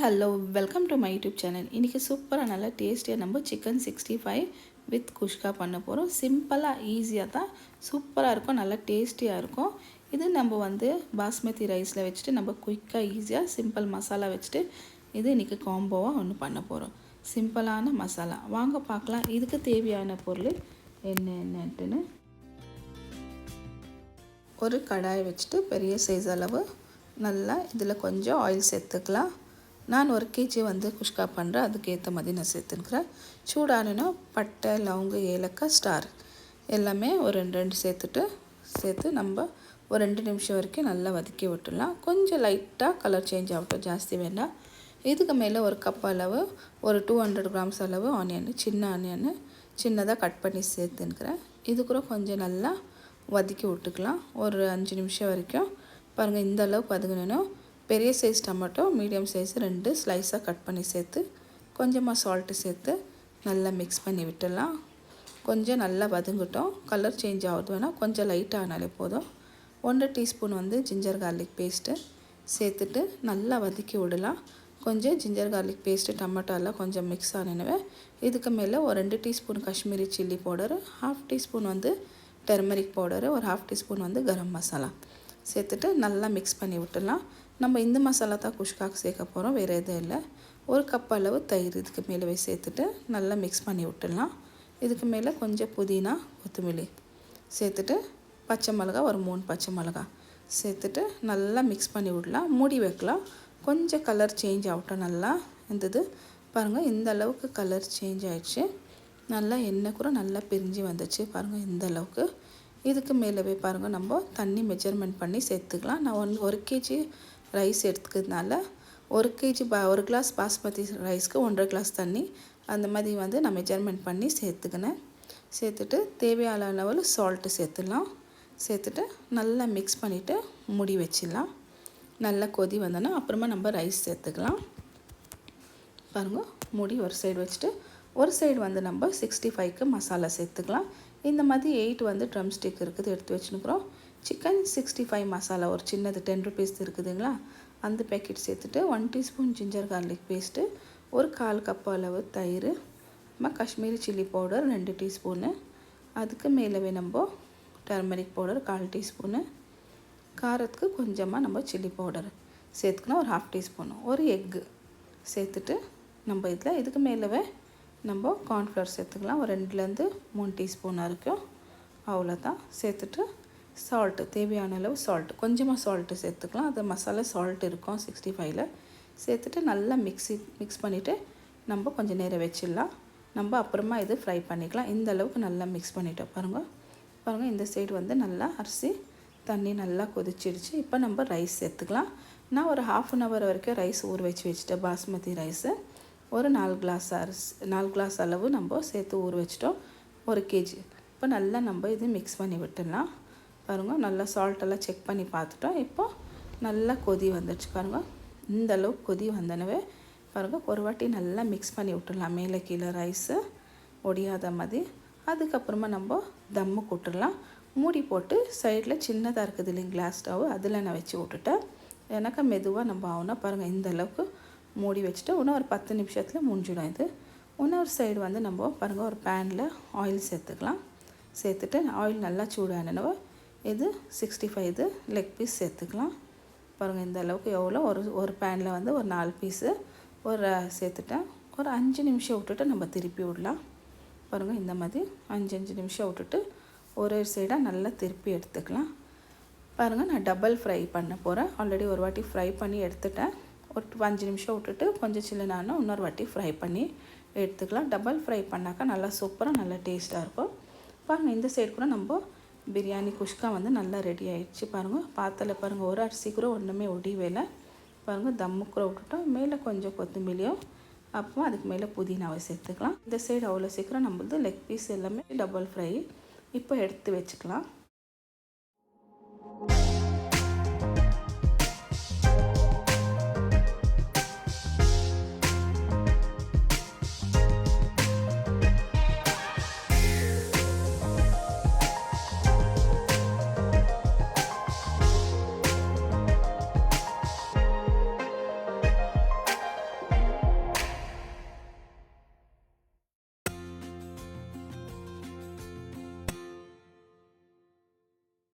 Hello welcome to my YouTube channel. இன்றைக்கி சூப்பராக நல்லா டேஸ்டியாக நம்ம சிக்கன் 65 வித் குஷ்கா பண்ண போகிறோம். சிம்பிளாக ஈஸியாக தான் சூப்பராக இருக்கும், நல்லா டேஸ்டியாக இருக்கும். இது நம்ம பாஸ்மதி ரைஸில் வச்சுட்டு நம்ம குயிக்காக ஈஸியாக சிம்பிள் மசாலா வச்சுட்டு இது இன்றைக்கி காம்போவாக ஒன்று பண்ண போகிறோம். சிம்பிளான மசாலா வாங்க பார்க்கலாம். இதுக்கு தேவையான பொருள் என்னென்னட்டுன்னு ஒரு கடாயை வச்சுட்டு பெரிய சைஸ் அளவு நல்லா இதில் கொஞ்சம் ஆயில் சேர்த்துக்கலாம். நான் 1 கேஜி குஷ்கா பண்ணுறேன், அதுக்கு ஏற்ற மாதிரி நான் சேர்த்துக்கிறேன். சூடானா பட்டை, லவங்கு, ஏலக்காய், ஸ்டார் எல்லாமே ஒரு 2 சேர்த்து நம்ம ஒரு 2 நிமிஷம் வரைக்கும் நல்லா வதக்கி விட்டுடலாம். கொஞ்சம் லைட்டாக கலர் சேஞ்ச் ஆகட்டும், ஜாஸ்தி வேண்டாம். இதுக்கு மேலே ஒரு கப் அளவு ஒரு 200 கிராம்ஸ் அளவு ஆனியன், சின்ன ஆனியன் சின்னதாக கட் பண்ணி சேர்த்துக்கிறேன். இது கூட கொஞ்சம் நல்லா வதக்கி விட்டுக்கலாம் ஒரு 5 நிமிஷம் வரைக்கும். பாருங்கள், இந்த அளவுக்கு வதங்கணும். பெரிய சைஸ் டொமேட்டோ மீடியம் சைஸ் 2 ஸ்லைஸாக கட் பண்ணி சேர்த்து கொஞ்சமாக சால்ட்டு சேர்த்து நல்லா மிக்ஸ் பண்ணி விட்டுடலாம். கொஞ்சம் நல்லா வதங்கட்டும். கலர் சேஞ்ச் ஆகுது வேணால் கொஞ்சம் லைட்டாக ஆனாலே போதும். 1 டீஸ்பூன் ஜிஞ்சர் கார்லிக் பேஸ்ட்டு சேர்த்துட்டு நல்லா வதக்கி விடலாம். கொஞ்சம் ஜிஞ்சர் கார்லிக் பேஸ்ட்டு டொமேட்டோலாம் கொஞ்சம் மிக்ஸ் ஆனவே இதுக்கு மேலே ஒரு 2 teaspoon Kashmiri chilli powder, 1/2 teaspoon turmeric powder, ஒரு 1/2 டீஸ்பூன் கரம் மசாலா சேர்த்துட்டு நல்லா மிக்ஸ் பண்ணி விட்டுடலாம். நம்ம இந்த மசாலா தான் குஷ்காக்கு சேர்க்க போகிறோம், வேறு எதுவும் இல்லை. ஒரு கப் அளவு தயிர் இதுக்கு மேலே சேர்த்துட்டு நல்லா மிக்ஸ் பண்ணி விட்டுடலாம். இதுக்கு மேலே கொஞ்சம் புதினா, கொத்தமல்லி சேர்த்துட்டு பச்சை மிளகா ஒரு 3 பச்சை மிளகா சேர்த்துட்டு நல்லா மிக்ஸ் பண்ணி விடலாம். மூடி வைக்கலாம். கொஞ்சம் கலர் சேஞ்ச் ஆகட்டும். நல்லா இருந்தது பாருங்கள், இந்த அளவுக்கு கலர் சேஞ்ச் ஆகிடுச்சு. நல்லா எண்ணெய் கூட நல்லா பிரிஞ்சு வந்துச்சு பாருங்கள், இந்த அளவுக்கு. இதுக்கு மேலவே பாருங்கள், நம்ம தண்ணி மெஜர்மெண்ட் பண்ணி சேர்த்துக்கலாம். நான் 1 கேஜி ரைஸ் எடுத்துக்கிறதுனால 1 கேஜி ஒரு கிளாஸ் பாஸ்மதி ரைஸ்க்கு 1.5 கிளாஸ் தண்ணி அந்த மாதிரி நான் மெஜர்மெண்ட் பண்ணி சேர்த்துக்கினேன். சேர்த்துட்டு தேவையான அளவில் சால்ட்டு சேர்த்துடலாம். சேர்த்துட்டு நல்லா மிக்ஸ் பண்ணிவிட்டு மூடி வச்சிடலாம். நல்லா கொதி வந்தோன்னா அப்புறமா நம்ம ரைஸ் சேர்த்துக்கலாம். பாருங்கள், மூடி ஒரு சைடு வச்சுட்டு ஒரு சைடு நம்ம 65க்கு மசாலா சேர்த்துக்கலாம். இந்த மாதிரி 8 ட்ரம் ஸ்டிக் இருக்குது, எடுத்து வச்சுருக்குறோம். சிக்கன் 65 மசாலா ஒரு சின்னது 10 ருபீஸ் இருக்குதுங்களா, அந்த பேக்கெட் சேர்த்துட்டு 1 டீஸ்பூன் ஜிஞ்சர் கார்லிக் பேஸ்ட்டு, ஒரு 1/4 கப் அளவு தயிர், காஷ்மீரி சில்லி பவுடர் 2 டீஸ்பூனு, அதுக்கு மேலவே நம்ம டர்மரிக் பவுடர் 1/4 டீஸ்பூனு, காரத்துக்கு கொஞ்சமாக நம்ம சில்லி பவுடர் சேர்த்துக்கணும் ஒரு 1/2 டீஸ்பூனு, ஒரு எக்கு சேர்த்துட்டு நம்ம இதுக்கு மேலவே நம்ம கார்ன்ஃப்ளவர் சேர்த்துக்கலாம். ஒரு 2லேருந்து 3 டீஸ்பூன் வரைக்கும், அவ்வளோதான். சேர்த்துட்டு சால்ட்டு தேவையான அளவு சால்ட்டு, கொஞ்சமாக சால்ட்டு சேர்த்துக்கலாம். அது மசாலா சால்ட் இருக்கும் 65ல். சேர்த்துட்டு நல்லா மிக்ஸ் பண்ணிவிட்டு நம்ம கொஞ்சம் நேரம் வச்சிடலாம். நம்ம அப்புறமா இது ஃப்ரை பண்ணிக்கலாம். இந்த அளவுக்கு நல்லா மிக்ஸ் பண்ணிவிட்டோம். பாருங்கள், இந்த சைடு நல்லா அரிசி தண்ணி நல்லா கொதிச்சிடுச்சு. இப்போ நம்ம ரைஸ் சேர்த்துக்கலாம். நான் ஒரு 1/2 hour வரைக்கும் ரைஸ் ஊற வச்சுட்டேன். பாஸ்மதி ரைஸு ஒரு 4 கிளாஸ் அளவு நம்ம சேர்த்து ஊற வச்சிட்டோம், 1 கேஜி. இப்போ நல்லா நம்ம இது மிக்ஸ் பண்ணி விட்டுடலாம். பாருங்கள், நல்லா சால்ட்டெல்லாம் செக் பண்ணி பார்த்துட்டோம். இப்போ நல்லா கொதி வந்துடுச்சு பாருங்கள். இந்த அளவுக்கு கொதி வந்தனவே பாருங்கள், ஒரு வாட்டி நல்லா மிக்ஸ் பண்ணி விட்டுடலாம். மேலே கீழே ரைஸு ஒடியாத மாதிரி. அதுக்கப்புறமா நம்ம தம்மு கூட்டுடலாம். மூடி போட்டு சைடில் சின்னதாக இருக்குது இல்லைங்க கிளாஸ் ஸ்டவ், அதில் நான் வச்சு விட்டுட்டேன். எனக்கு மெதுவாக நம்ம ஆகுனா பாருங்கள், இந்த அளவுக்கு மூடி வச்சுட்டு இன்னும் ஒரு 10 நிமிஷத்தில் முடிஞ்சிடும். இது இன்னொரு சைடு நம்ம பாருங்கள், ஒரு பேனில் ஆயில் சேர்த்துக்கலாம். சேர்த்துட்டு ஆயில் நல்லா சூடானவோ இது 65 இது லெக் பீஸ் சேர்த்துக்கலாம். பாருங்கள், இந்த அளவுக்கு எவ்வளோ ஒரு பேனில் ஒரு 4 பீஸு ஒரு சேர்த்துட்டேன். ஒரு 5 நிமிஷம் விட்டுட்டு நம்ம திருப்பி விடலாம். பாருங்கள், இந்த மாதிரி 5 நிமிஷம் விட்டுட்டு ஒரு சைடாக நல்லா திருப்பி எடுத்துக்கலாம். பாருங்கள், நான் டபுள் ஃப்ரை பண்ண போகிறேன். ஆல்ரெடி ஒரு வாட்டி ஃப்ரை பண்ணி எடுத்துட்டேன். ஒரு 5 நிமிஷம் விட்டுட்டு கொஞ்சம் சில்லுனாலும் இன்னொரு வாட்டி ஃப்ரை பண்ணி எடுத்துக்கலாம். டபுள் ஃப்ரை பண்ணாக்கா நல்லா சூப்பராக நல்லா டேஸ்ட்டாக இருக்கும். பாருங்கள், இந்த சைடு கூட நம்ம பிரியாணி குஷ்கா நல்லா ரெடி ஆகிடுச்சு. பாருங்கள், பாத்தில் பாருங்கள், ஒரு அரிசி கூட ஒன்றுமே ஒடிவேலை. பாருங்கள், தம்மு கூட விட்டுட்டோம். மேலே கொஞ்சம் கொத்தமல்லியும் அப்புறம் அதுக்கு மேலே புதினாவை சேர்த்துக்கலாம். இந்த சைடு அவ்வளோ சீக்கிரம் நம்மளது லெக் பீஸ் எல்லாமே டபுள் ஃப்ரை. இப்போ எடுத்து வச்சுக்கலாம்.